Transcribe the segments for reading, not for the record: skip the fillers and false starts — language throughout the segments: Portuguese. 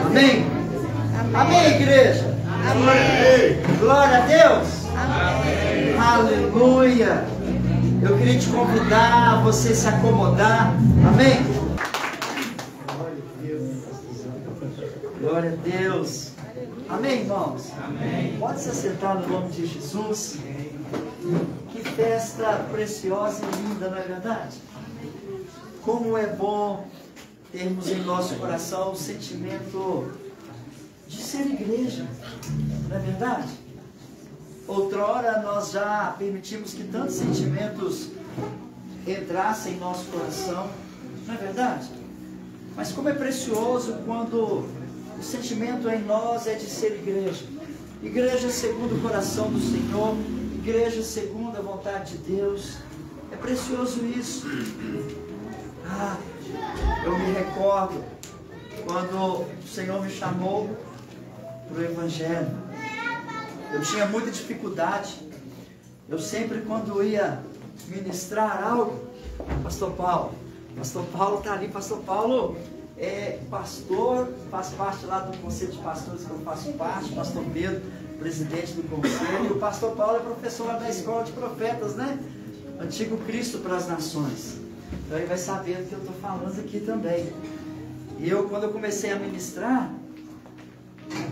Amém? Amém, igreja? Amém. Glória a Deus. Amém. Aleluia. Eu queria te convidar a você se acomodar. Amém? Glória a Deus. Amém, irmãos? Amém. Pode se assentar no nome de Jesus. Que festa preciosa e linda, não é verdade? Como é bom termos em nosso coração o sentimento de ser igreja, não é verdade? Outrora nós já permitimos que tantos sentimentos entrassem em nosso coração, não é verdade? Mas como é precioso quando o sentimento em nós é de ser igreja. Igreja segundo o coração do Senhor, igreja segundo a vontade de Deus. É precioso isso. Eu me recordo quando o Senhor me chamou para o Evangelho. Eu tinha muita dificuldade. Eu sempre, quando ia ministrar algo, Pastor Paulo está ali. Pastor Paulo é pastor, faz parte lá do conselho de pastores que eu faço parte. Pastor Pedro, presidente do conselho. E o Pastor Paulo é professor da escola de profetas, né? Antigo Cristo para as nações. Então ele vai saber do que eu estou falando aqui também. E quando eu comecei a ministrar,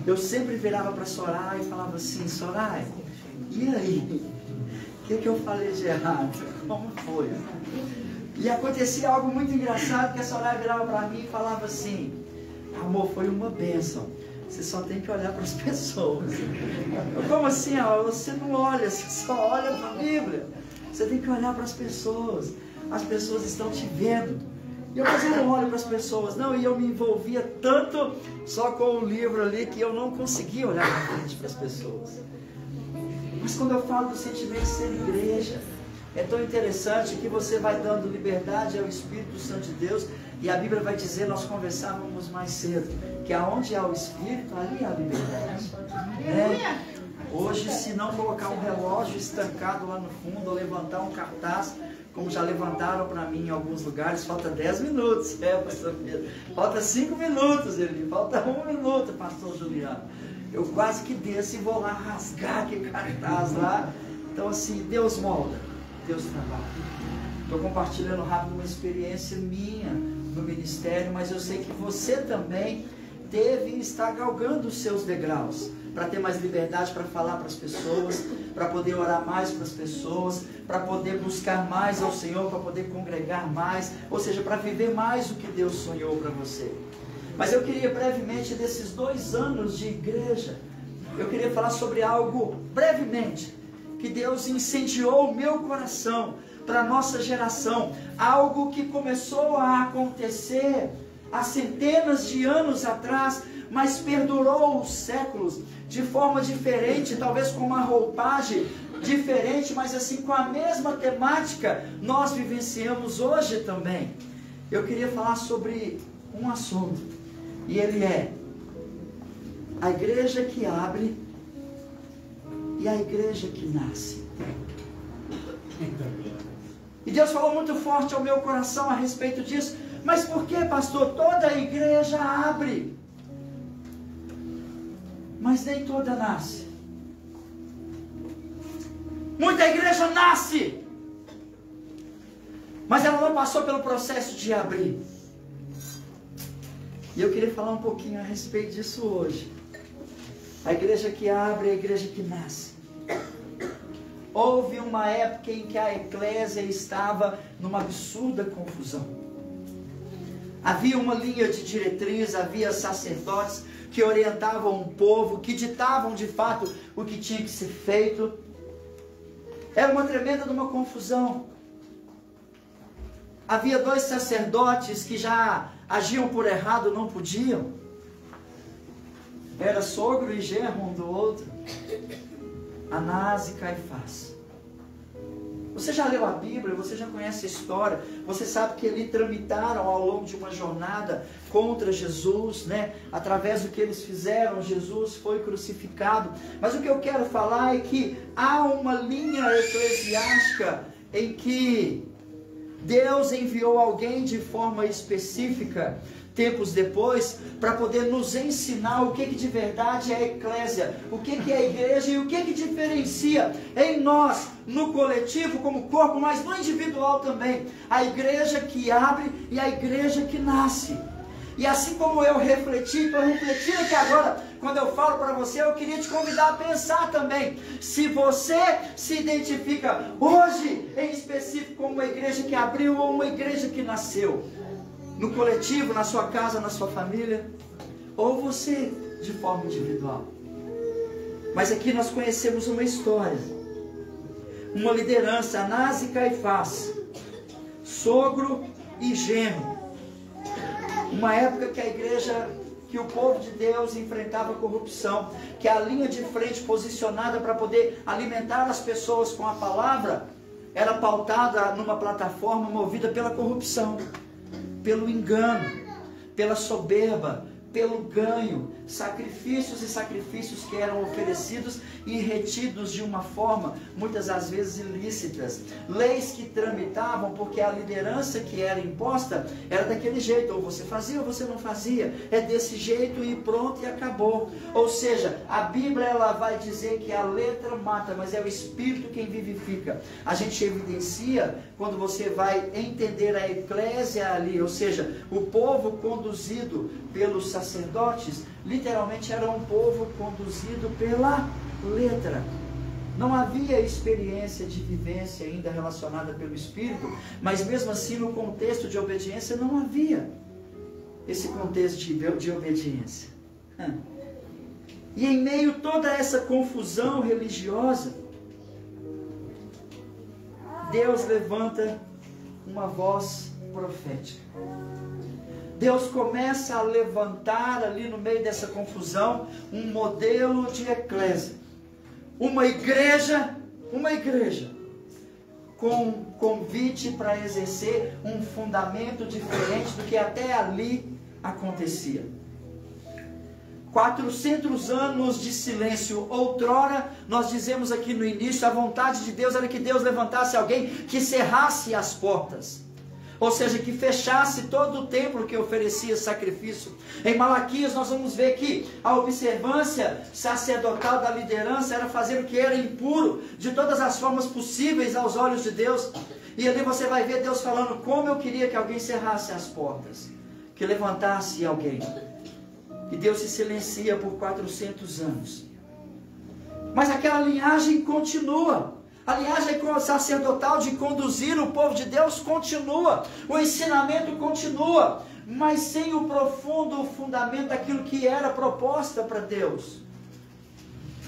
eu sempre virava para Soraya e falava assim: Soraya, e aí? O que eu falei de errado? Como foi? E acontecia algo muito engraçado, que a Soraya virava para mim e falava assim: amor, foi uma bênção. Você só tem que olhar para as pessoas. Como assim? Você não olha, você só olha para a Bíblia. Você tem que olhar para as pessoas. As pessoas estão te vendo. Mas eu não olho para as pessoas, não. E eu me envolvia tanto só com o livro ali que eu não conseguia olhar para frente para as pessoas. Mas quando eu falo do sentimento de ser igreja, é tão interessante que você vai dando liberdade ao Espírito Santo de Deus. E a Bíblia vai dizer, nós conversávamos mais cedo, que aonde há o Espírito, ali há a liberdade. Hoje, se não colocar um relógio estancado lá no fundo, ou levantar um cartaz, como já levantaram para mim em alguns lugares, falta 10 minutos, pastor Pedro. Falta 5 minutos, ele falta 1 minuto, pastor Juliano. Eu quase que desço e vou lá rasgar aquele cartaz lá. Então assim, Deus molda, Deus trabalha. Estou compartilhando rápido uma experiência minha no ministério, mas eu sei que você também deve estar galgando os seus degraus, para ter mais liberdade para falar para as pessoas, para poder orar mais para as pessoas, para poder buscar mais ao Senhor, para poder congregar mais, ou seja, para viver mais o que Deus sonhou para você. Mas eu queria brevemente, desses 2 anos de igreja, eu queria falar sobre algo brevemente, que Deus incendiou o meu coração para a nossa geração, algo que começou a acontecer há centenas de anos atrás, mas perdurou os séculos, de forma diferente, talvez com uma roupagem diferente, mas assim com a mesma temática, nós vivenciamos hoje também. Eu queria falar sobre um assunto, e ele é a igreja que abre e a igreja que nasce. E Deus falou muito forte ao meu coração a respeito disso. Mas por que, pastor? Toda a igreja abre, mas nem toda nasce. Muita igreja nasce, mas ela não passou pelo processo de abrir. E eu queria falar um pouquinho a respeito disso hoje. A igreja que abre, a igreja que nasce. Houve uma época em que a eclésia estava numa absurda confusão. Havia uma linha de diretriz, havia sacerdotes que orientavam o povo, que ditavam de fato o que tinha que ser feito. Era uma tremenda uma confusão. Havia 2 sacerdotes que já agiam por errado, não podiam. Era sogro e genro um do outro, Anás e Caifás. Você já leu a Bíblia, você já conhece a história, você sabe que eles tramitaram ao longo de uma jornada contra Jesus, né? Através do que eles fizeram, Jesus foi crucificado. Mas o que eu quero falar é que há uma linha eclesiástica em que Deus enviou alguém de forma específica tempos depois, para poder nos ensinar o que de verdade é a eclésia, o que é a igreja e o que diferencia em nós, no coletivo, como corpo, mas no individual também, a igreja que abre e a igreja que nasce. E assim como eu refleti, estou refletindo aqui agora, quando eu falo para você, eu queria te convidar a pensar também, se você se identifica hoje, em específico, como uma igreja que abriu ou uma igreja que nasceu, no coletivo, na sua casa, na sua família, ou você de forma individual. Mas aqui nós conhecemos uma história, uma liderança, Anás e Caifás, sogro e genro. Uma época que a igreja, que o povo de Deus enfrentava corrupção, que a linha de frente posicionada para poder alimentar as pessoas com a palavra, era pautada numa plataforma movida pela corrupção, pelo engano, pela soberba, pelo ganho, sacrifícios e sacrifícios que eram oferecidos e retidos de uma forma, muitas das vezes ilícitas, leis que tramitavam porque a liderança que era imposta era daquele jeito, ou você fazia ou você não fazia, é desse jeito e pronto e acabou. Ou seja, a Bíblia ela vai dizer que a letra mata, mas é o Espírito quem vivifica. A gente evidencia quando você vai entender a eclésia ali, ou seja, o povo conduzido pelos sacerdotes, literalmente era um povo conduzido pela letra. Não havia experiência de vivência ainda relacionada pelo Espírito, mas mesmo assim no contexto de obediência não havia esse contexto de obediência. E em meio a toda essa confusão religiosa, Deus levanta uma voz profética. Deus começa a levantar ali no meio dessa confusão um modelo de eclésia, uma igreja com convite para exercer um fundamento diferente do que até ali acontecia. 400 anos de silêncio. Outrora, nós dizemos aqui no início, a vontade de Deus era que Deus levantasse alguém que cerrasse as portas. Ou seja, que fechasse todo o templo que oferecia sacrifício. Em Malaquias nós vamos ver que a observância sacerdotal da liderança era fazer o que era impuro, de todas as formas possíveis aos olhos de Deus. E ali você vai ver Deus falando como eu queria que alguém cerrasse as portas, que levantasse alguém. E Deus se silencia por 400 anos. Mas aquela linhagem continua. A linhagem sacerdotal de conduzir o povo de Deus continua. O ensinamento continua. Mas sem o profundo fundamento daquilo que era proposta para Deus.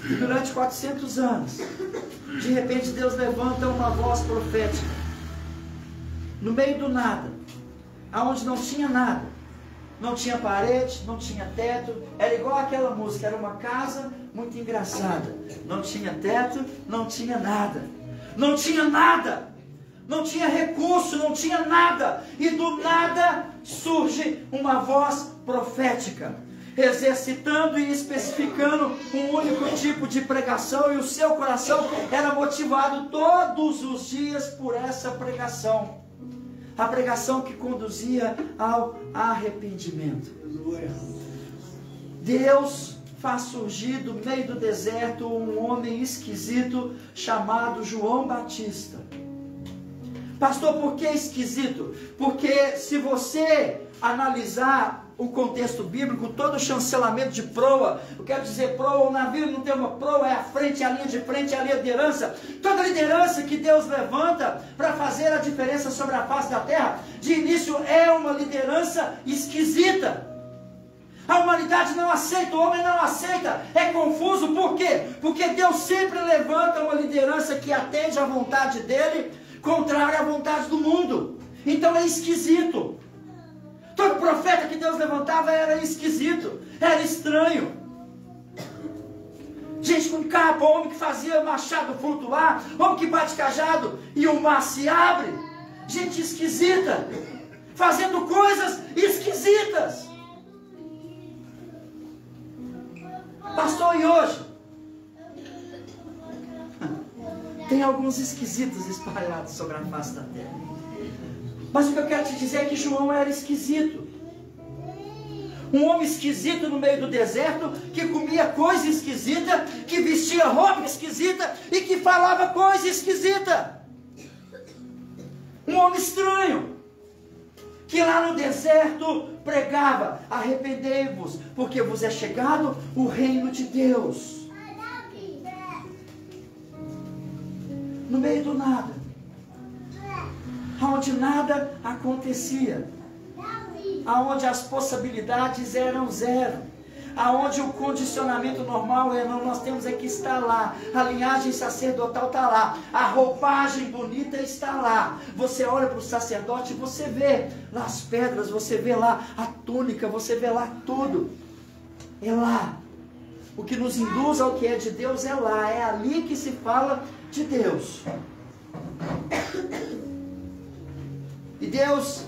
E durante 400 anos, de repente Deus levanta uma voz profética. No meio do nada. Aonde não tinha nada. Não tinha parede, não tinha teto, era igual aquela música, era uma casa muito engraçada, não tinha teto, não tinha nada, não tinha nada, não tinha recurso, não tinha nada, e do nada surge uma voz profética, exercitando e especificando um único tipo de pregação, e o seu coração era motivado todos os dias por essa pregação. A pregação que conduzia ao arrependimento. Deus faz surgir do meio do deserto um homem esquisito chamado João Batista. Pastor, por que esquisito? Porque se você analisar o contexto bíblico, todo o chancelamento de proa, eu quero dizer proa, o navio não tem uma proa, é a frente, é a linha de frente, é a liderança. Toda liderança que Deus levanta para fazer a diferença sobre a face da terra, de início é uma liderança esquisita. A humanidade não aceita, o homem não aceita, é confuso, por quê? Porque Deus sempre levanta uma liderança que atende à vontade dele, contrária à vontade do mundo. Então é esquisito. Todo profeta que Deus levantava era esquisito, era estranho. Gente com capa, homem que fazia machado flutuar, homem que bate cajado e o mar se abre. Gente esquisita, fazendo coisas esquisitas. Pastor, e hoje? Tem alguns esquisitos espalhados sobre a face da terra. Mas o que eu quero te dizer é que João era esquisito. Um homem esquisito no meio do deserto, que comia coisa esquisita, que vestia roupa esquisita e que falava coisa esquisita. Um homem estranho, que lá no deserto pregava: arrependei-vos, porque vos é chegado o reino de Deus. No meio do nada, onde nada acontecia, aonde as possibilidades eram zero, aonde o condicionamento normal é: não, nós temos é que estar lá, a linhagem sacerdotal está lá, a roupagem bonita está lá. Você olha para o sacerdote e você vê lá as pedras, você vê lá a túnica, você vê lá tudo, é lá. O que nos induz ao que é de Deus é lá, é ali que se fala de Deus. E Deus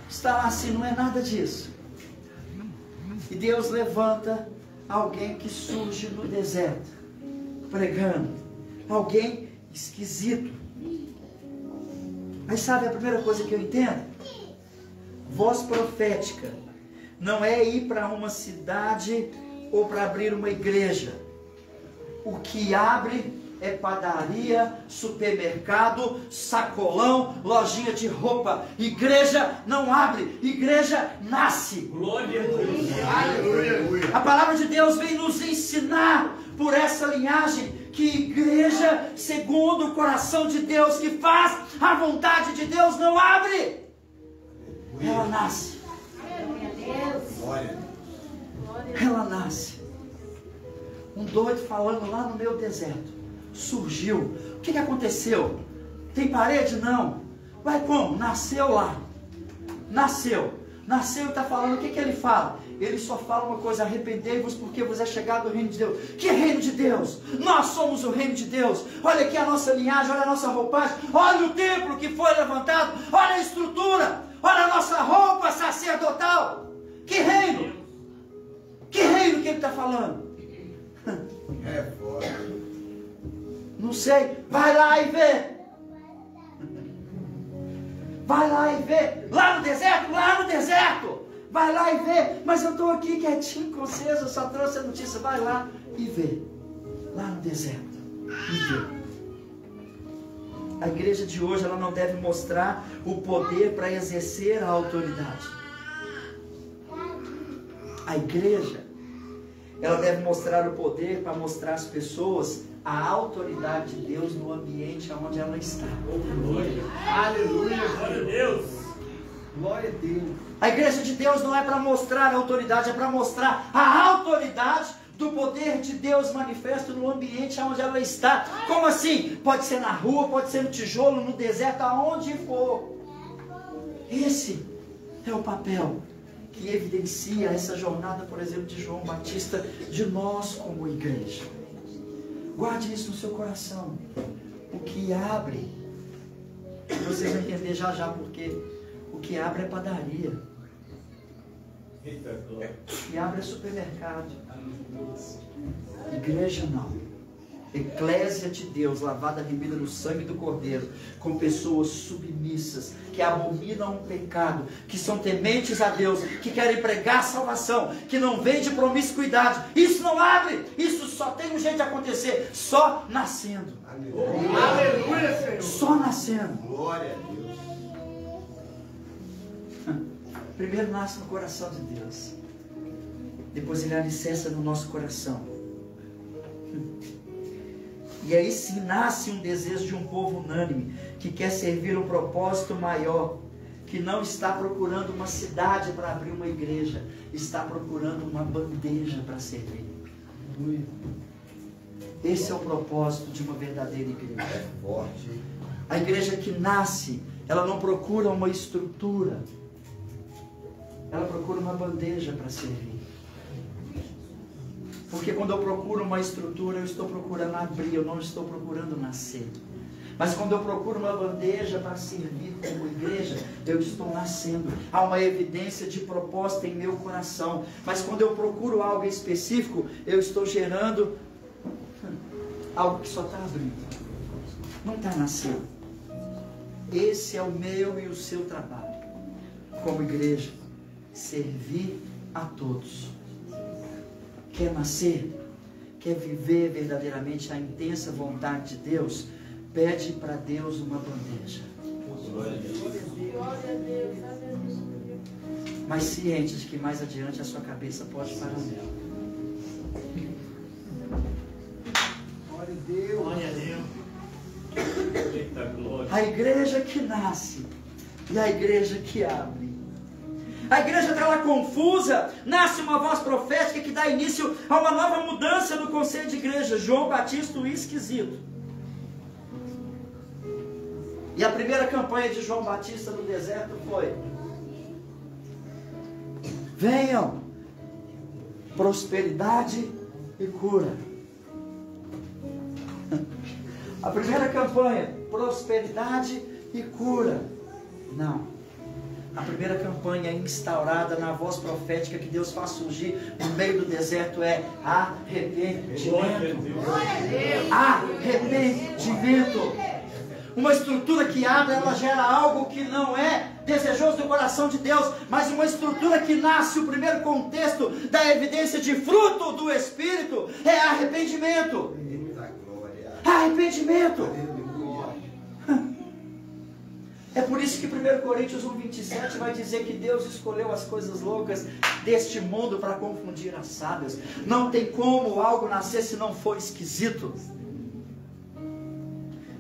está lá assim, não é nada disso. E Deus levanta alguém que surge no deserto, pregando, alguém esquisito. Mas sabe a primeira coisa que eu entendo? Voz profética não é ir para uma cidade ou para abrir uma igreja. O que abre é padaria, supermercado, sacolão, lojinha de roupa. Igreja não abre, igreja nasce. Glória a Deus. A palavra de Deus vem nos ensinar por essa linhagem que igreja segundo o coração de Deus, que faz a vontade de Deus, não abre, ela nasce. Ela nasce. Um doido falando lá no meio do deserto surgiu. O que aconteceu? Tem parede? Não. Vai como? Nasceu lá. Nasceu e está falando. O que ele fala? Ele só fala uma coisa: arrependei-vos, porque vos é chegado o reino de Deus. Que reino de Deus? Nós somos o reino de Deus. Olha aqui a nossa linhagem, olha a nossa roupagem, olha o templo que foi levantado, olha a estrutura, olha a nossa roupa sacerdotal. Que reino? Que reino que ele está falando? É foda. Não sei, vai lá e vê. Vai lá e vê. Lá no deserto. Vai lá e vê. Mas eu estou aqui quietinho com vocês, eu só trouxe a notícia. Vai lá e vê. Lá no deserto. E vê. A igreja de hoje, ela não deve mostrar o poder para exercer a autoridade. A igreja, ela deve mostrar o poder para mostrar às pessoas a autoridade de Deus no ambiente onde ela está. Aleluia. Aleluia. Glória a Deus. Glória a Deus. A igreja de Deus não é para mostrar a autoridade, é para mostrar a autoridade do poder de Deus manifesto no ambiente onde ela está. Como assim? Pode ser na rua, pode ser no tijolo, no deserto, aonde for. Esse é o papel que evidencia essa jornada, por exemplo, de João Batista, de nós como igreja. Guarde isso no seu coração. O que abre, vocês vão entender já porque o que abre é padaria. O que abre é supermercado. Igreja não. Eclésia de Deus, lavada, remida no sangue do Cordeiro, com pessoas submissas, que abominam o pecado, que são tementes a Deus, que querem pregar salvação, que não vem de promiscuidade. Isso não abre, isso só tem um jeito de acontecer, só nascendo. Aleluia, Senhor. Só nascendo. Glória a Deus. Primeiro nasce no coração de Deus, depois ele alicerça no nosso coração. E aí sim nasce um desejo de um povo unânime, que quer servir um propósito maior, que não está procurando uma cidade para abrir uma igreja, está procurando uma bandeja para servir. Esse é o propósito de uma verdadeira igreja. É forte. A igreja que nasce, ela não procura uma estrutura, ela procura uma bandeja para servir. Porque quando eu procuro uma estrutura, eu estou procurando abrir, eu não estou procurando nascer. Mas quando eu procuro uma bandeja para servir como igreja, eu estou nascendo. Há uma evidência de proposta em meu coração. Mas quando eu procuro algo específico, eu estou gerando algo que só está abrindo. Não está nascendo. Esse é o meu e o seu trabalho como igreja. Servir a todos. Quer nascer? Quer viver verdadeiramente a intensa vontade de Deus? Pede para Deus uma bandeja. Mas ciente de que mais adiante a sua cabeça pode parar nela. Glória a Deus. Glória a Deus. Eita, glória. A igreja que nasce e a igreja que abre. A igreja está lá confusa, nasce uma voz profética que dá início a uma nova mudança no conceito de igreja. João Batista, o esquisito. E a primeira campanha de João Batista no deserto foi: venham, prosperidade e cura. A primeira campanha, prosperidade e cura. Não. A primeira campanha instaurada na voz profética que Deus faz surgir no meio do deserto é arrependimento. Arrependimento. Uma estrutura que abre, ela gera algo que não é desejoso do coração de Deus, mas uma estrutura que nasce. O primeiro contexto da evidência de fruto do Espírito é arrependimento. Arrependimento. É por isso que 1 Coríntios 1,27 vai dizer que Deus escolheu as coisas loucas deste mundo para confundir as sábias. Não tem como algo nascer se não for esquisito.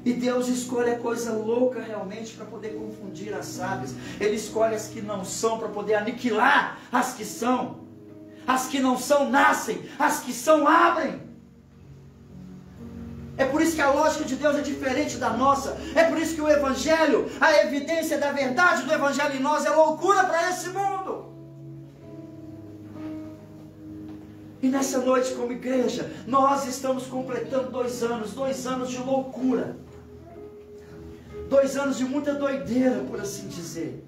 E Deus escolhe a coisa louca realmente para poder confundir as sábias. Ele escolhe as que não são para poder aniquilar as que são. As que não são nascem, as que são abrem. É por isso que a lógica de Deus é diferente da nossa. É por isso que o Evangelho, a evidência da verdade do Evangelho em nós é loucura para esse mundo. E nessa noite, como igreja, nós estamos completando 2 anos. 2 anos de loucura. 2 anos de muita doideira, por assim dizer.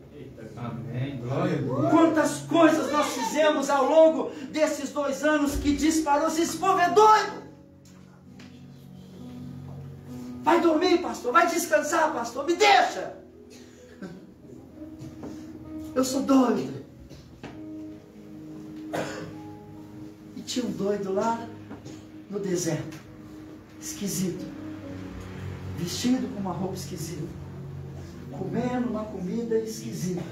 Amém. Glória a Deus. Quantas coisas nós fizemos ao longo desses 2 anos que disparou. Esse povo é doido. Vai dormir, pastor. Vai descansar, pastor. Me deixa. Eu sou doido. E tinha um doido lá no deserto. Esquisito. Vestido com uma roupa esquisita. Comendo uma comida esquisita.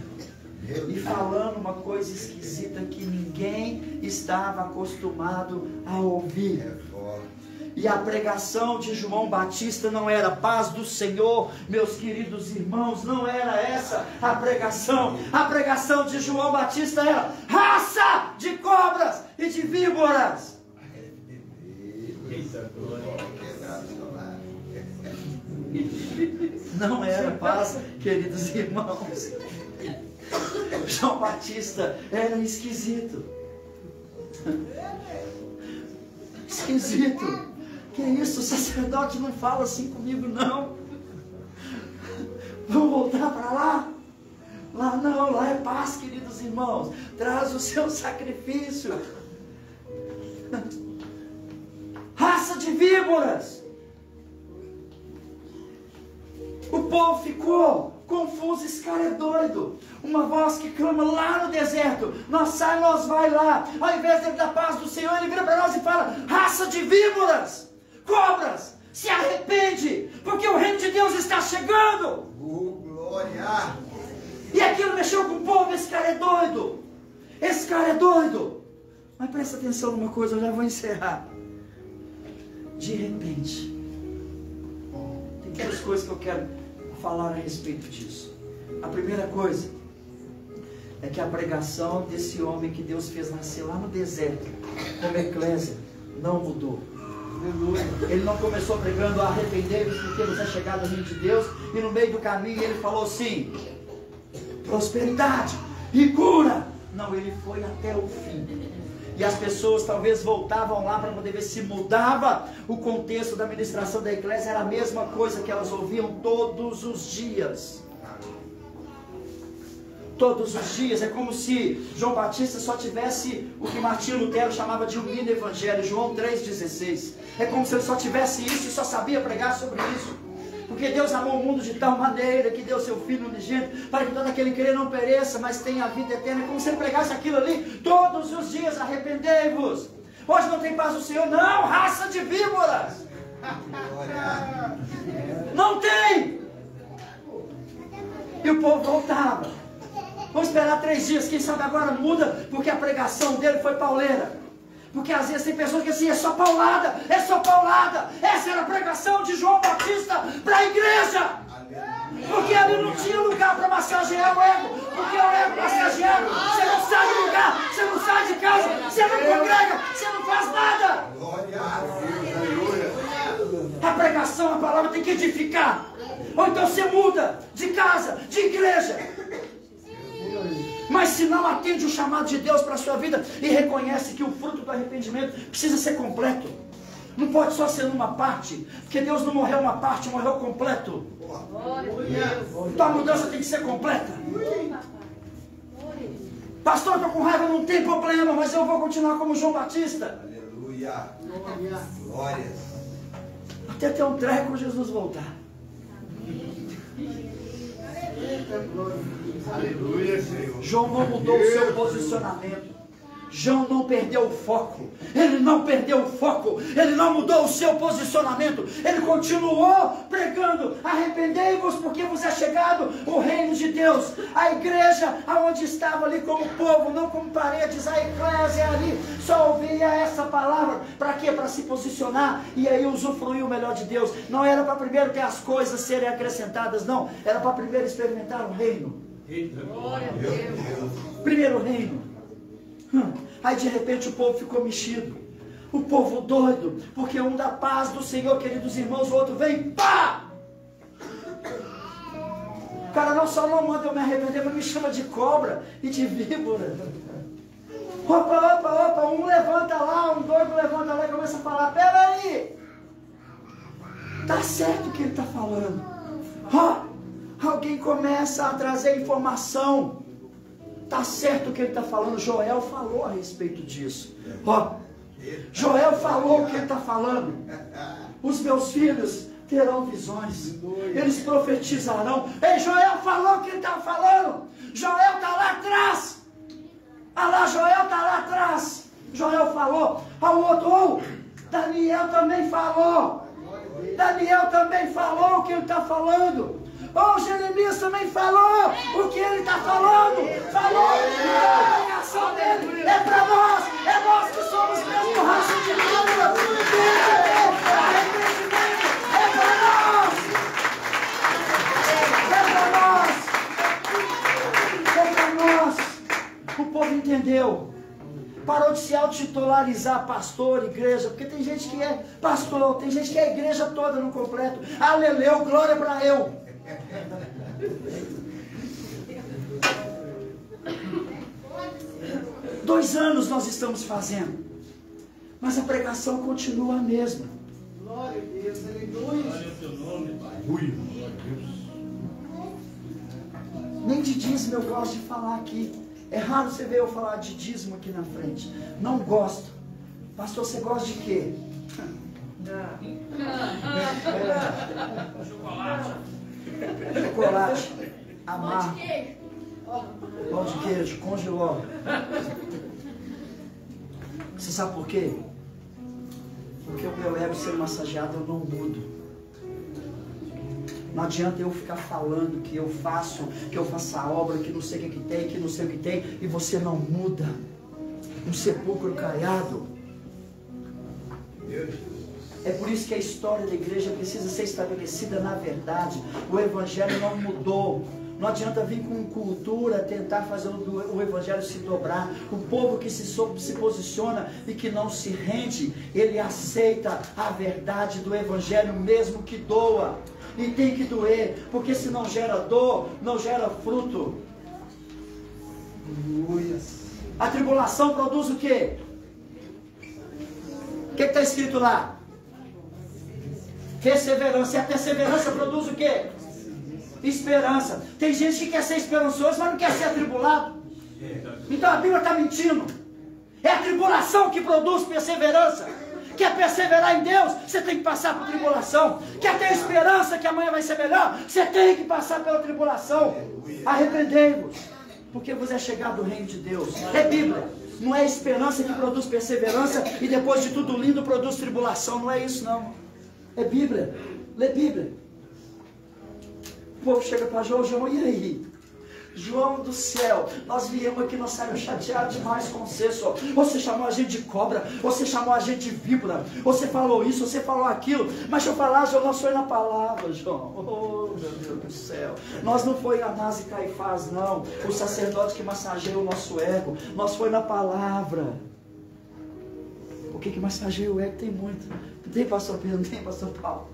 E falando uma coisa esquisita que ninguém estava acostumado a ouvir. E a pregação de João Batista não era paz do Senhor, meus queridos irmãos, não era essa a pregação. A pregação de João Batista era raça de cobras e de víboras. Não era paz, queridos irmãos. João Batista era esquisito. Esquisito. Que isso, o sacerdote não fala assim comigo não. Vamos voltar para lá? Lá não, lá é paz, queridos irmãos. Traz o seu sacrifício. Raça de víboras. O povo ficou confuso, esse cara é doido. Uma voz que clama lá no deserto. Nós sai, nós vai lá. Ao invés dele dar paz do Senhor, ele vira para nós e fala: raça de víboras. Cobras, se arrepende, porque o reino de Deus está chegando. Glória! E aquilo mexeu com o povo. Esse cara é doido. Esse cara é doido. Mas presta atenção numa coisa, eu já vou encerrar. De repente, tem 3 coisas que eu quero falar a respeito disso. A primeira coisa é que a pregação desse homem que Deus fez nascer lá no deserto, como eclésia, não mudou. Ele não começou pregando: arrependei-vos porque vos é chegado o reino de Deus, e no meio do caminho ele falou assim: prosperidade e cura. Não, ele foi até o fim. E as pessoas talvez voltavam lá para poder ver se mudava o contexto da ministração da eclésia. Era a mesma coisa que elas ouviam todos os dias. Todos os dias. É como se João Batista só tivesse o que Martinho Lutero chamava de um mini evangelho, João 3,16. É como se ele só tivesse isso e só sabia pregar sobre isso. Porque Deus amou o mundo de tal maneira que deu seu Filho unigênito, para que todo aquele que crê não pereça, mas tenha a vida eterna. Como se ele pregasse aquilo ali todos os dias: arrependei-vos. Hoje não tem paz do Senhor, não, raça de víboras. Não tem. E o povo voltava. Vamos esperar 3 dias, quem sabe agora muda, porque a pregação dele foi pauleira. Porque às vezes tem pessoas que assim, é só paulada, é só paulada. Essa era a pregação de João Batista para a igreja. Porque ali não tinha lugar para massagear o ego. Porque o ego massageado, você não sai do lugar, você não sai de casa, você não congrega, você não faz nada. A pregação, a palavra tem que edificar. Ou então você muda de casa, de igreja. Mas se não atende o chamado de Deus para a sua vida e reconhece que o fruto do arrependimento precisa ser completo, não pode só ser numa parte, porque Deus não morreu uma parte, morreu completo. Então a mudança tem que ser completa. Pastor, eu estou com raiva, não tem problema, mas eu vou continuar como João Batista. Aleluia. Glórias. Até ter um treco Jesus voltar. Aleluia, Senhor. João não mudou o seu posicionamento. João não perdeu o foco. Ele não perdeu o foco. Ele não mudou o seu posicionamento. Ele continuou pregando: arrependei-vos, porque vos é chegado o reino de Deus. A igreja, aonde estava ali como povo, não como paredes, a eclésia ali só ouvia essa palavra. Para quê? Para se posicionar e aí usufruir o melhor de Deus. Não era para primeiro ter as coisas serem acrescentadas, não. Era para primeiro experimentar o reino. Glória a Deus. Primeiro o reino. Aí de repente o povo ficou mexido. O povo doido. Porque um da paz do Senhor, queridos irmãos, o outro vem, pá! O cara não só não manda eu me arrepender, mas me chama de cobra e de víbora. Opa, um levanta lá, um doido levanta lá e começa a falar: peraí, tá certo o que ele está falando. Alguém começa a trazer informação. Tá certo o que ele está falando. Joel falou a respeito disso. Joel falou o que ele está falando. Os meus filhos terão visões. Eles profetizarão. Ei, Joel falou o que ele estava falando. Joel está lá atrás. Lá, Joel está lá atrás. Joel falou. Ao outro, Daniel também falou. Daniel também falou o que ele está falando. Jeremias também falou o que ele está falando. Falou. Então a pregação dele é para nós. É nós que somos mesmo raça de víbora. Arrependimento é para nós. É para nós. O povo entendeu. Parou de se autotitularizar pastor, igreja, porque tem gente que é pastor, tem gente que é a igreja toda no completo. Aleluia, glória para eu. 2 anos nós estamos fazendo, mas a pregação continua a mesma. Glória a Deus, aleluia. Glória ao teu nome, Pai. Nem de dízimo eu gosto de falar aqui. É raro você ver eu falar de dízimo aqui na frente. Não gosto. Pastor, você gosta de quê? Chocolate, amargo, pão de queijo, congelou. Você sabe por quê? Porque o meu ego ser massageado eu não mudo. Não adianta eu ficar falando que eu faço a obra, que não sei o que tem, que não sei o que tem, e você não muda. Um sepulcro caiado. É por isso que a história da igreja precisa ser estabelecida na verdade. O evangelho não mudou. Não adianta vir com cultura tentar fazer o evangelho se dobrar. O povo que se posiciona e que não se rende, ele aceita a verdade do evangelho mesmo que doa. E tem que doer, porque se não gera dor, não gera fruto. A tribulação produz o quê? O que está escrito lá? Perseverança. E a perseverança produz o quê? Esperança. Tem gente que quer ser esperançoso, mas não quer ser atribulado. Então a Bíblia está mentindo. É a tribulação que produz perseverança. Quer perseverar em Deus? Você tem que passar por tribulação. Quer ter esperança que amanhã vai ser melhor? Você tem que passar pela tribulação. Arrependei-vos, porque vos é chegado o reino de Deus. É Bíblia. Não é esperança que produz perseverança e depois de tudo lindo produz tribulação. Não é isso não. É Bíblia. Lê Bíblia. O povo chega para João, e aí? João do céu, nós viemos aqui, nós saímos chateados demais com você, só. Você chamou a gente de cobra, você chamou a gente de víbora, você falou isso, você falou aquilo, mas deixa eu falar, João, nós foi na palavra, João. Oh, meu Deus do céu. Nós não foi Anás e Caifás, não, o sacerdote que massageia o nosso ego, nós foi na palavra. O que massageia o ego? Tem muito. Não tem, pastor Pedro, não tem, pastor Paulo.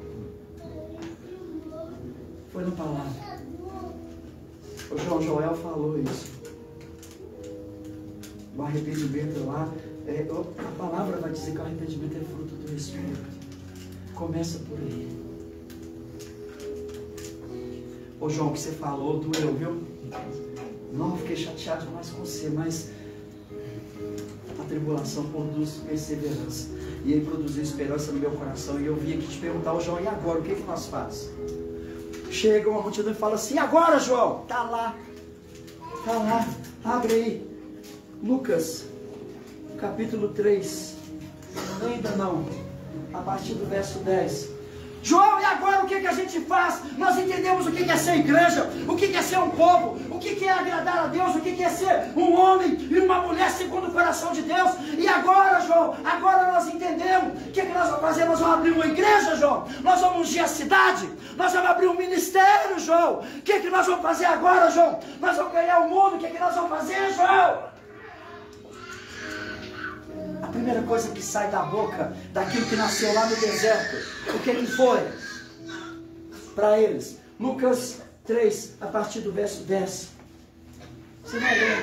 Foi na palavra. O João Joel falou isso. O arrependimento lá, a palavra vai dizer que o arrependimento é fruto do Espírito. Começa por aí. Ô João, o que você falou doeu, viu? Não, fiquei chateado demais com você, mas a tribulação produz perseverança. E ele produziu esperança no meu coração. E eu vim aqui te perguntar, ô João, e agora? O que nós fazemos? Chega uma multidão e fala assim, agora João, está lá, abre aí, Lucas, capítulo 3, ainda não, a partir do verso 10, João, e agora o que a gente faz? Nós entendemos o que é ser igreja, o que é ser um povo, o que é agradar a Deus, o que é ser um homem e uma mulher segundo o coração de Deus. E agora, João, agora nós entendemos o que nós vamos fazer. Nós vamos abrir uma igreja, João, nós vamos ungir a cidade, nós vamos abrir um ministério, João. O que nós vamos fazer agora, João? Nós vamos ganhar o mundo. O que nós vamos fazer, João? A primeira coisa que sai da boca daquilo que nasceu lá no deserto, o que foi? Para eles, Lucas 3, a partir do verso 10. Você vai ler.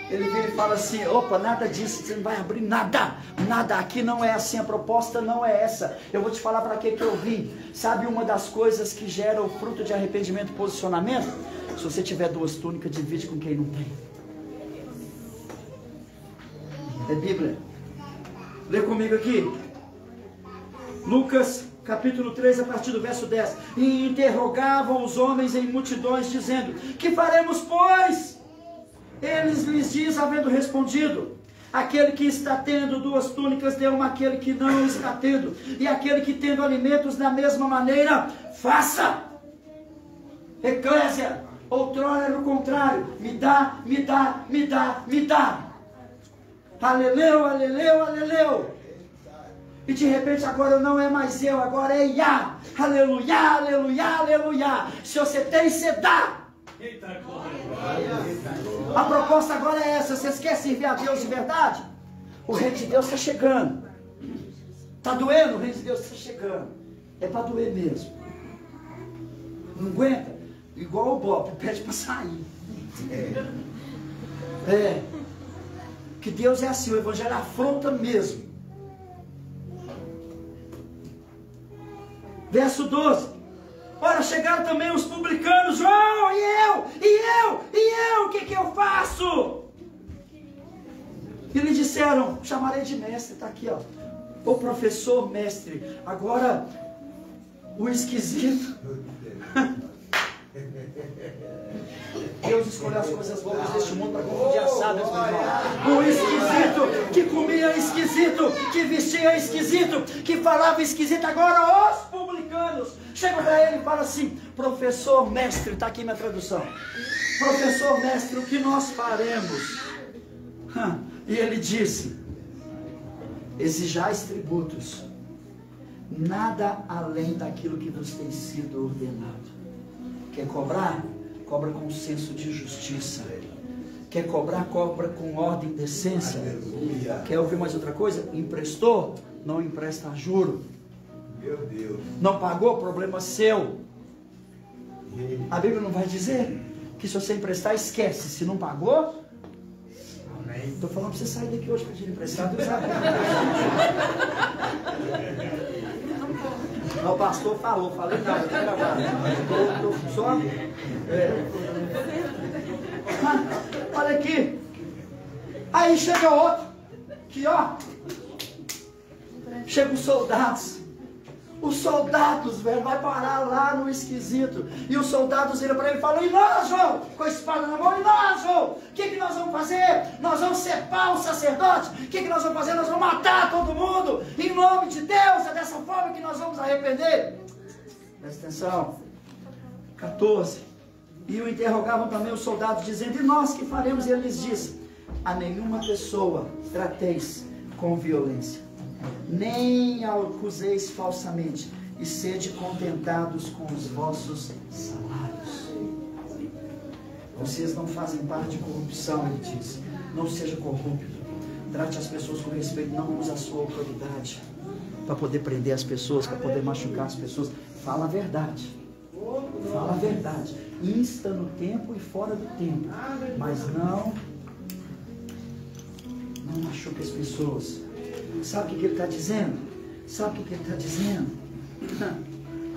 Ele vira e fala assim, opa, nada disso, você não vai abrir nada, aqui não é assim, a proposta não é essa. Eu vou te falar para que eu vim. Sabe uma das coisas que gera o fruto de arrependimento e posicionamento? Se você tiver 2 túnicas, divide com quem não tem. É Bíblia. Lê comigo aqui. Lucas capítulo 3, a partir do verso 10. E interrogavam os homens em multidões, dizendo, que faremos, pois? Eles lhes diz, havendo respondido, aquele que está tendo 2 túnicas, dê uma àquele que não está tendo, e aquele que tendo alimentos, da mesma maneira, faça. Eclésia, outrora era o contrário, me dá, me dá, me dá, me dá. Aleleu, aleleu, aleleu. E de repente agora não é mais eu, agora é Yah. Aleluia, aleluia, aleluia. Se você tem, você dá. A proposta agora é essa. Vocês querem servir a Deus de verdade? O reino de Deus está chegando. Está doendo? O reino de Deus está chegando. É para doer mesmo. Não aguenta? Igual o Bob, pede para sair. Que Deus é assim, o evangelho afronta mesmo. Verso 12. Ora, chegaram também os publicanos. Oh, e eu, o que eu faço? E lhe disseram, chamarei de mestre, está aqui, ó. O professor mestre. Agora, o esquisito. Deus escolheu as coisas loucas deste mundo para confundir as sábias, meu irmão. O esquisito, que comia esquisito, que vestia esquisito, que falava esquisito. Agora os publicanos chegam para ele e falam assim, professor mestre, está aqui minha tradução. Professor mestre, o que nós faremos? E ele disse, exijais tributos, nada além daquilo que vos tem sido ordenado. Quer cobrar? Cobra com senso de justiça. Quer cobrar? Cobra com ordem e decência. Aleluia. Quer ouvir mais outra coisa? Emprestou? Não empresta a juro. Meu Deus. Não pagou? Problema seu. A Bíblia não vai dizer que se você emprestar, esquece. Se não pagou, estou falando para você sair daqui hoje pedindo emprestado. O pastor falou, falei nada, estou gravado. Estou só. Olha aqui. Aí chega outro. Que ó. Chegam os soldados. Os soldados, velho, vai parar lá no esquisito. E os soldados viram para ele e falam: e nós, João? Com a espada na mão, e nós, João? O que nós vamos fazer? Nós vamos separar o sacerdote? O que nós vamos fazer? Nós vamos matar todo mundo. Em nome de Deus, é dessa forma que nós vamos arrepender. Presta atenção. 14. E o interrogavam também os soldados, dizendo: e nós que faremos? E ele lhes disse: a nenhuma pessoa trateis com violência, nem acuseis falsamente, e sede contentados com os vossos salários. Vocês não fazem parte de corrupção, ele diz. Não seja corrupto. Trate as pessoas com respeito, não use a sua autoridade para poder prender as pessoas, para poder machucar as pessoas. Fala a verdade. Fala a verdade. Insta no tempo e fora do tempo. Mas não machuca as pessoas. Sabe o que ele está dizendo? Sabe o que ele está dizendo?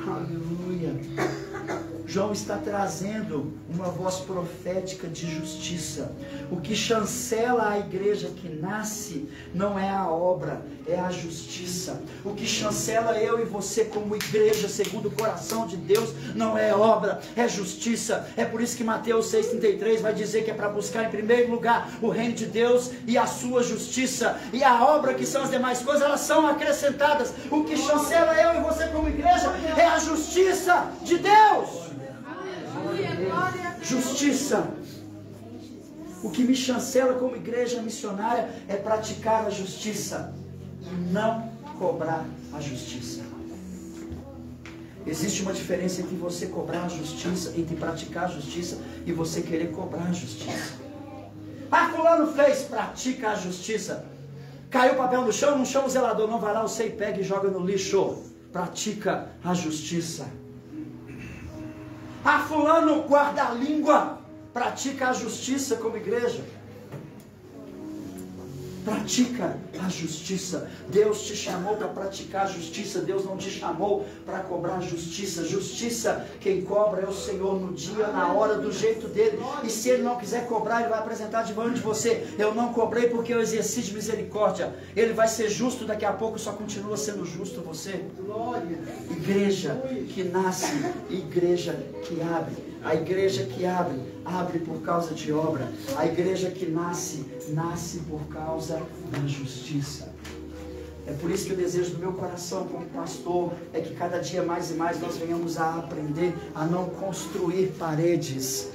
Aleluia. João está trazendo uma voz profética de justiça. O que chancela a igreja que nasce não é a obra, é a justiça. O que chancela eu e você como igreja, segundo o coração de Deus, não é obra, é justiça. É por isso que Mateus 6,33 vai dizer que é para buscar em primeiro lugar o reino de Deus e a sua justiça. E a obra, que são as demais coisas, elas são acrescentadas. O que chancela eu e você como igreja é a justiça de Deus. Justiça. O que me chancela como igreja missionária é praticar a justiça e não cobrar a justiça. Existe uma diferença entre você cobrar a justiça, entre praticar a justiça e você querer cobrar a justiça. Ah, fulano fez, pratica a justiça. Caiu o papel no chão, o zelador, não vai lá, você pega e joga no lixo. Pratica a justiça. Ah, fulano guarda a língua, pratica a justiça como igreja. Pratica a justiça. Deus te chamou para praticar a justiça. Deus não te chamou para cobrar a justiça. Justiça, quem cobra é o Senhor no dia, na hora, do jeito dele. E se ele não quiser cobrar, ele vai apresentar diante de você: eu não cobrei porque eu exerci de misericórdia. Ele vai ser justo daqui a pouco, só continua sendo justo você. Igreja que nasce, igreja que abre. A igreja que abre, abre por causa de obra. A igreja que nasce, nasce por causa da justiça. É por isso que o desejo do meu coração como pastor é que cada dia mais e mais nós venhamos a aprender a não construir paredes,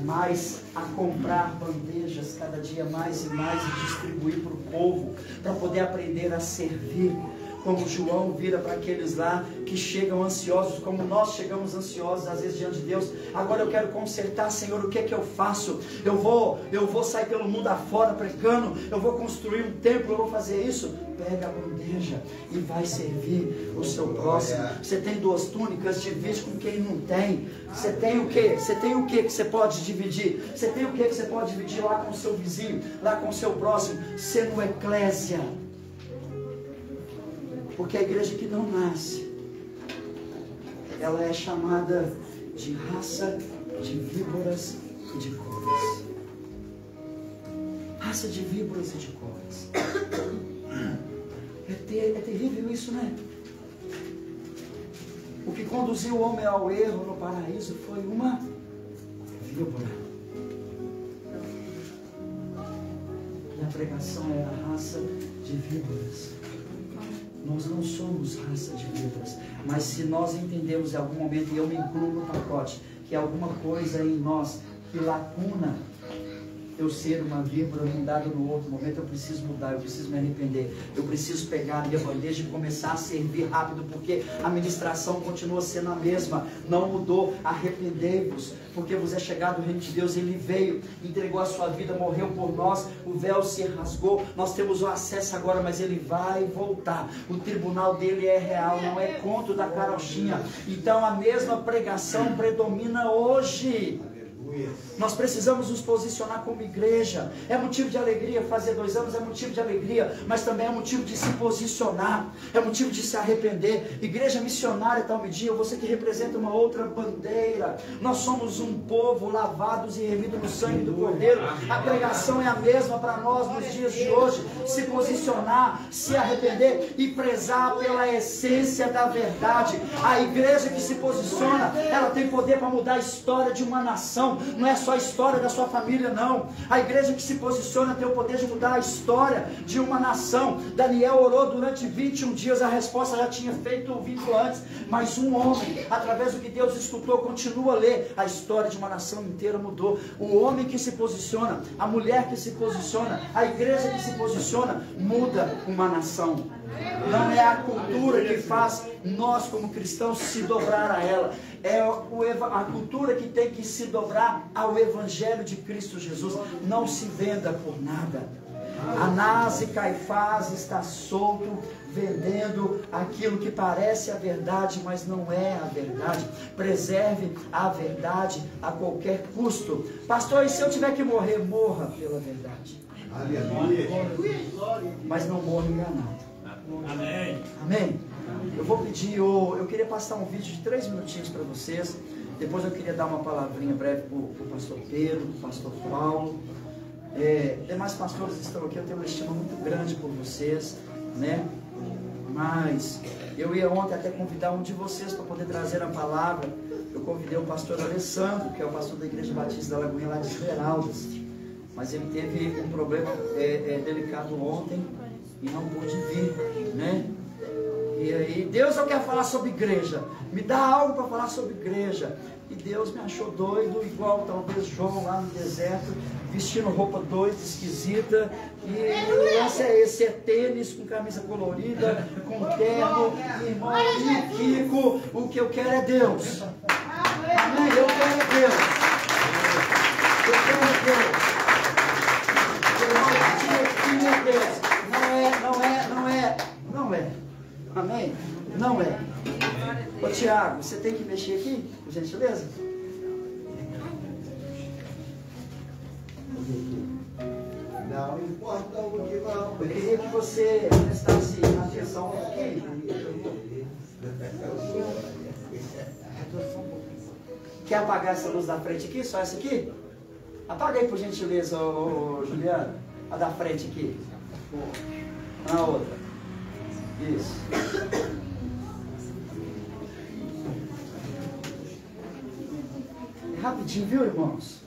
mas a comprar bandejas cada dia mais e mais e distribuir para o povo, para poder aprender a servir. Como João vira para aqueles lá que chegam ansiosos, como nós chegamos ansiosos às vezes diante de Deus. Agora eu quero consertar, Senhor, o que é que eu faço? Eu vou sair pelo mundo afora pregando, eu vou construir um templo, eu vou fazer isso. Pega a bandeja e vai servir o seu próximo. Você tem 2 túnicas, divide com quem não tem. Você tem o quê? Você tem o quê que você pode dividir? Você tem o quê que você pode dividir lá com o seu vizinho, lá com o seu próximo? Sendo eclésia. Porque a igreja que não nasce, ela é chamada de raça de víboras e de cobras. Raça de víboras e de cobras. É terrível isso, né? O que conduziu o homem ao erro no paraíso foi uma víbora. E a pregação é a raça de víboras. Nós não somos raça de víboras, mas se nós entendemos em algum momento, e eu me incluo no pacote, que alguma coisa em nós que lacuna eu ser uma víbora num dado no outro momento, eu preciso mudar, eu preciso me arrepender, eu preciso pegar a minha bandeja e começar a servir rápido, porque a ministração continua sendo a mesma, não mudou. Arrependei-vos, porque vos é chegado o reino de Deus. Ele veio, entregou a sua vida, morreu por nós, o véu se rasgou, nós temos o acesso agora, mas ele vai voltar. O tribunal dele é real, não é conto da carochinha. Então a mesma pregação predomina hoje. Nós precisamos nos posicionar como igreja. É motivo de alegria, fazer 2 anos é motivo de alegria, mas também é motivo de se posicionar, é motivo de se arrepender. Igreja missionária Talmidim, você que representa uma outra bandeira. Nós somos um povo lavados e remidos no sangue do Cordeiro. A pregação é a mesma para nós nos dias de hoje. Se posicionar, se arrepender e prezar pela essência da verdade. A igreja que se posiciona, ela tem poder para mudar a história de uma nação. Não é só a história da sua família, não. A igreja que se posiciona tem o poder de mudar a história de uma nação. Daniel orou durante 21 dias, a resposta já tinha feito 20 antes, mas um homem, através do que Deus escutou, continua a ler, a história de uma nação inteira mudou. O homem que se posiciona, a mulher que se posiciona, a igreja que se posiciona, muda uma nação. Não é a cultura que faz nós como cristãos se dobrar a ela, é a cultura que tem que se dobrar ao Evangelho de Cristo Jesus. Não se venda por nada. Anás e Caifás está solto, vendendo aquilo que parece a verdade, mas não é a verdade. Preserve a verdade a qualquer custo. Pastor, e se eu tiver que morrer, morra pela verdade. Aleluia. Mas não morra enganado. Amém. Amém? Eu vou pedir, eu queria passar um vídeo de 3 minutinhos para vocês. Depois eu queria dar uma palavrinha breve para o pastor Pedro, para o pastor Paulo. Demais pastores estão aqui, eu tenho uma estima muito grande por vocês, né? Mas eu ia ontem até convidar um de vocês para poder trazer a palavra. Eu convidei o pastor Alessandro, que é o pastor da Igreja Batista da Lagoinha lá de Esmeraldas. Mas ele teve um problema delicado ontem e não pôde vir, né? E aí, Deus, eu quero falar sobre igreja, me dá algo para falar sobre igreja. E Deus me achou doido, igual talvez João lá no deserto, vestindo roupa doida, esquisita. E o lance é esse, é tênis com camisa colorida, com terno, irmão, e Kiko. O que eu quero é Deus. Amém? Eu quero é Deus. Eu quero é Deus. Não é. Amém? Não é. Ô Tiago, você tem que mexer aqui, por gentileza? Não importa o que não. Eu queria que você prestasse atenção aqui. Quer apagar essa luz da frente aqui? Só essa aqui? Apaga aí, por gentileza, Juliana. A da frente aqui. Na outra. Isso. Rapidinho, viu, irmãos?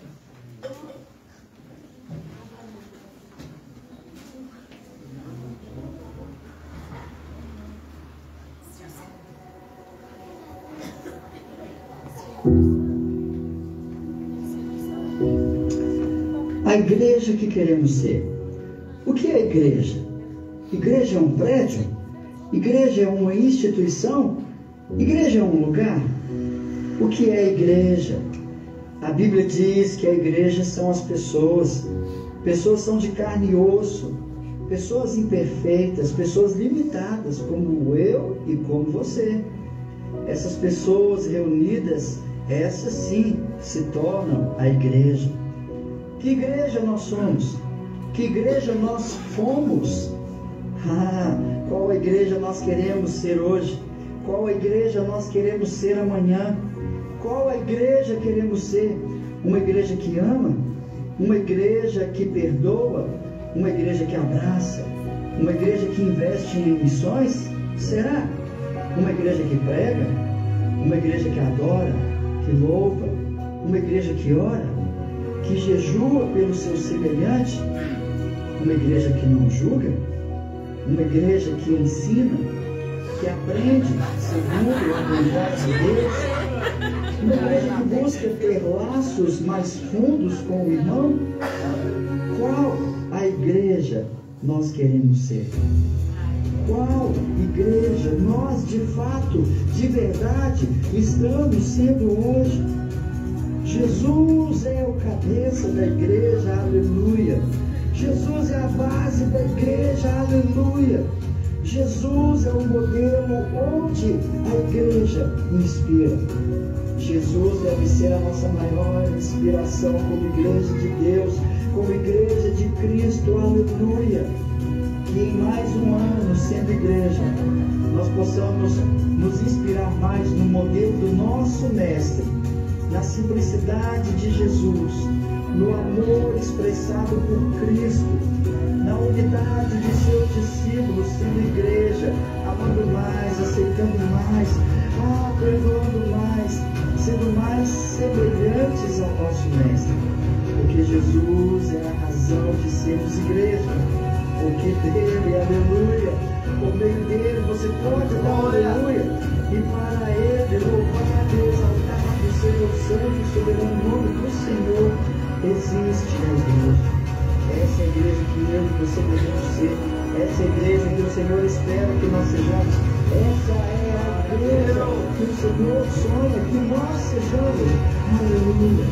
A igreja que queremos ser. O que é igreja? Igreja é um prédio? Igreja é uma instituição? Igreja é um lugar? O que é igreja? A Bíblia diz que a igreja são as pessoas. Pessoas são de carne e osso. Pessoas imperfeitas, pessoas limitadas, como eu e como você. Essas pessoas reunidas, essas sim se tornam a igreja. Que igreja nós somos? Que igreja nós fomos? Qual a igreja nós queremos ser hoje? Qual a igreja nós queremos ser amanhã? Qual a igreja queremos ser? Uma igreja que ama? Uma igreja que perdoa? Uma igreja que abraça? Uma igreja que investe em missões? Será? Uma igreja que prega? Uma igreja que adora? Que louva? Uma igreja que ora? Que jejua pelo seu semelhante? Uma igreja que não julga? Uma igreja que ensina? Que aprende segundo a vontade de Deus? Uma igreja que busca ter laços mais fundos com o irmão? Qual a igreja nós queremos ser? Qual igreja nós de fato, de verdade, estamos sendo hoje? Jesus é o cabeça da igreja, aleluia. Jesus é a base da igreja, aleluia. Jesus é o modelo onde a igreja inspira. Jesus deve ser a nossa maior inspiração como igreja de Deus, como igreja de Cristo, aleluia. Que em mais um ano, sendo igreja, nós possamos nos inspirar mais no modelo do nosso Mestre, na simplicidade de Jesus, no amor expressado por Cristo, na unidade de seus discípulos, sendo igreja, amando mais, aceitando mais, perdoando mais, sendo mais semelhantes ao nosso Mestre. Porque Jesus é a razão de sermos igreja. Porque dele, aleluia, por meio dele você pode dar aleluia, e para ele louvado, exaltado seja o santo e soberano nome do Senhor. Existe a igreja. Essa é a igreja que eu e você devemos ser. Essa é a igreja que o Senhor espera que nós sejamos. Essa é a igreja que o Senhor sonha que nós sejamos. Aleluia.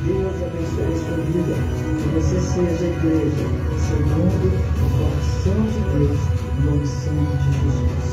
Deus abençoe a sua vida. Que você seja a igreja segundo o coração de Deus, no nome santo de Jesus.